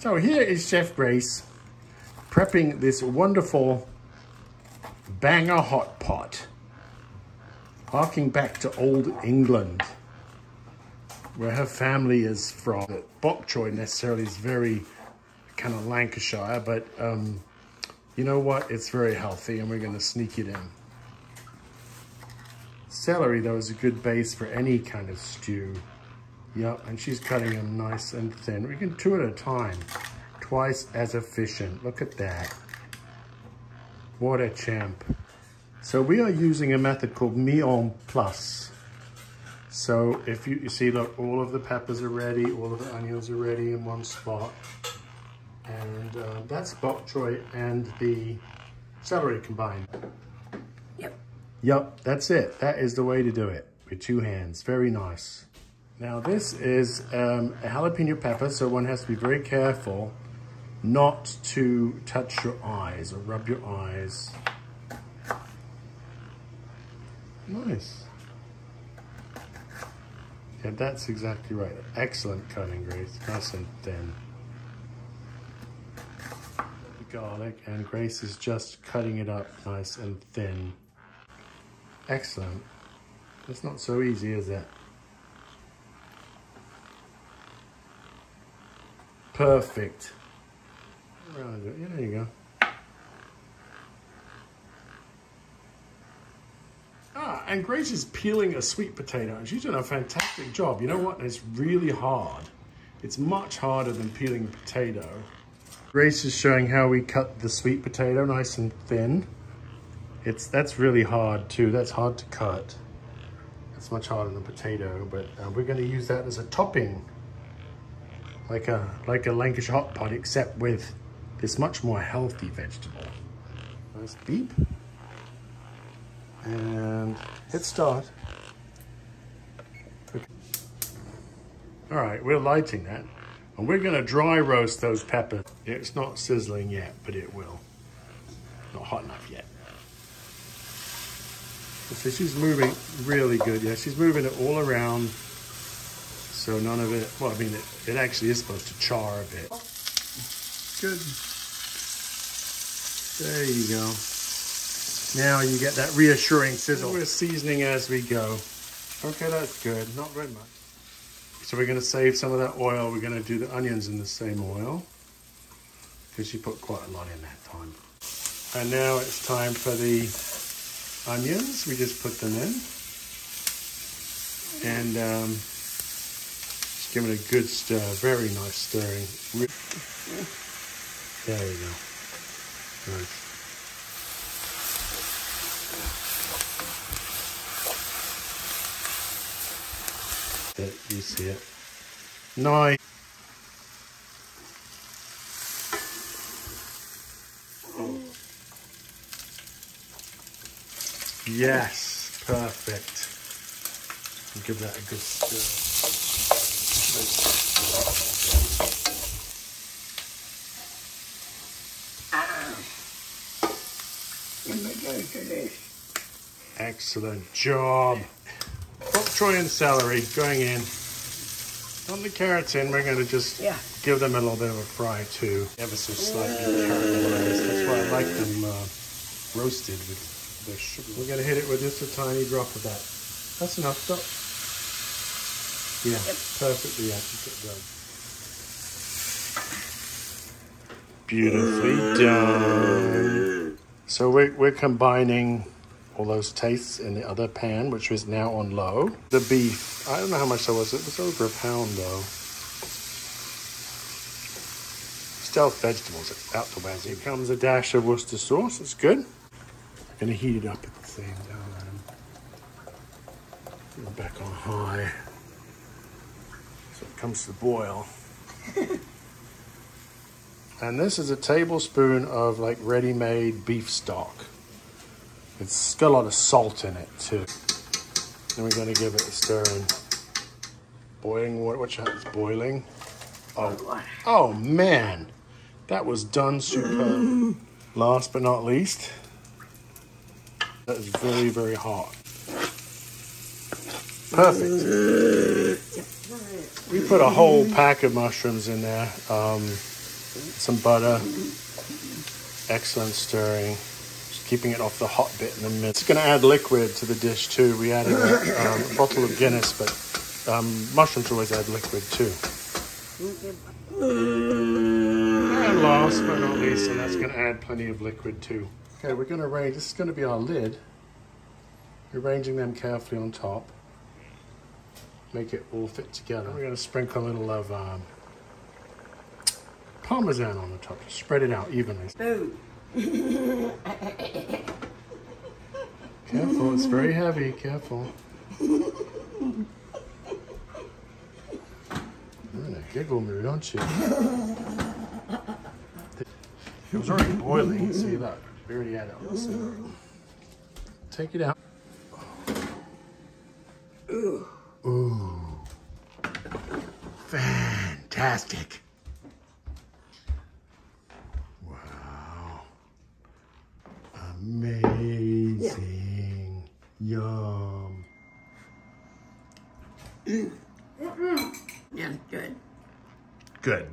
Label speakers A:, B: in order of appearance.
A: So here is Chef Grace prepping this wonderful banger hot pot, harking back to old England, where her family is from. Bok choy necessarily is very kind of Lancashire, but you know what? It's very healthy and we're going to sneak it in. Celery, though, is a good base for any kind of stew. Yep, and she's cutting them nice and thin. We can 2 at a time. Twice as efficient. Look at that. What a champ. So we are using a method called mise en place. So if you see, look, all of the peppers are ready, all of the onions are ready in one spot. And that's bok choy and the celery combined.
B: Yep.
A: Yep, that's it. That is the way to do it, with 2 hands. Very nice. Now this is a jalapeno pepper, so one has to be very careful not to touch your eyes or rub your eyes. Nice. Yeah, that's exactly right. Excellent cutting, Grace. Nice and thin. The garlic, and Grace is just cutting it up nice and thin. Excellent. It's not so easy, is it? Perfect. Around it. Yeah, there you go. Ah, and Grace is peeling a sweet potato, and she's doing a fantastic job. You know what? It's really hard. It's much harder than peeling a potato. Grace is showing how we cut the sweet potato nice and thin. That's really hard too. That's hard to cut. It's much harder than the potato, but we're going to use that as a topping, like a Lancashire hot pot, except with this much more healthy vegetable. Nice beep. And hit start. Okay. All right, we're lighting that. And we're gonna dry roast those peppers. It's not sizzling yet, but it will. Not hot enough yet. So she's moving really good. Yeah, she's moving it all around. So none of it, well, I mean, it actually is supposed to char a bit. Good. There you go. Now you get that reassuring sizzle. We're seasoning as we go. Okay, that's good. Not very much. So we're going to save some of that oil. We're going to do the onions in the same oil, because you put quite a lot in that time. And now it's time for the onions. We just put them in. And just give it a good stir. Very nice stirring. There you go. Nice. You see it. Nice. Yes, perfect. I'll give that a good stir. Excellent job. Bok choy and celery going in. On the carrots in, we're going to just give them a little bit of a fry too. Ever so slightly caramelized. That's why I like them roasted with the sugar. We're going to hit it with just a tiny drop of that. That's enough. Stop. Yeah, perfectly. Yeah, beautifully done. So we're combining all those tastes in the other pan, which is now on low. The beef, I don't know how much that was. It was over £1 though. Stealth vegetables are out the way. Here comes a dash of Worcester sauce. It's good. I'm gonna heat it up at the same time. Put it back on high, so it comes to boil. And this is a tablespoon of like ready-made beef stock. It's got a lot of salt in it too. Then we're going to give it a stir in. Boiling water, watch out, it's boiling. Oh man, that was done superb. Last but not least, that is very, very hot. Perfect. We put a whole pack of mushrooms in there. some butter, excellent stirring. Just keeping it off the hot bit in the middle. It's going to add liquid to the dish too. We added a bottle of Guinness, but mushrooms always add liquid too. And last but not least, and that's going to add plenty of liquid too. Okay, we're going to arrange, this is going to be our lid. Arranging them carefully on top. Make it all fit together. We're going to sprinkle a little of Parmesan on the top. Just spread it out evenly. Careful, it's very heavy, careful. You're in a giggle mood, aren't you? It was already boiling, see that? We already had it on the center. Take it out. Ooh. Fantastic. Wow. Amazing. Yum.
B: Yeah, good.
A: Good.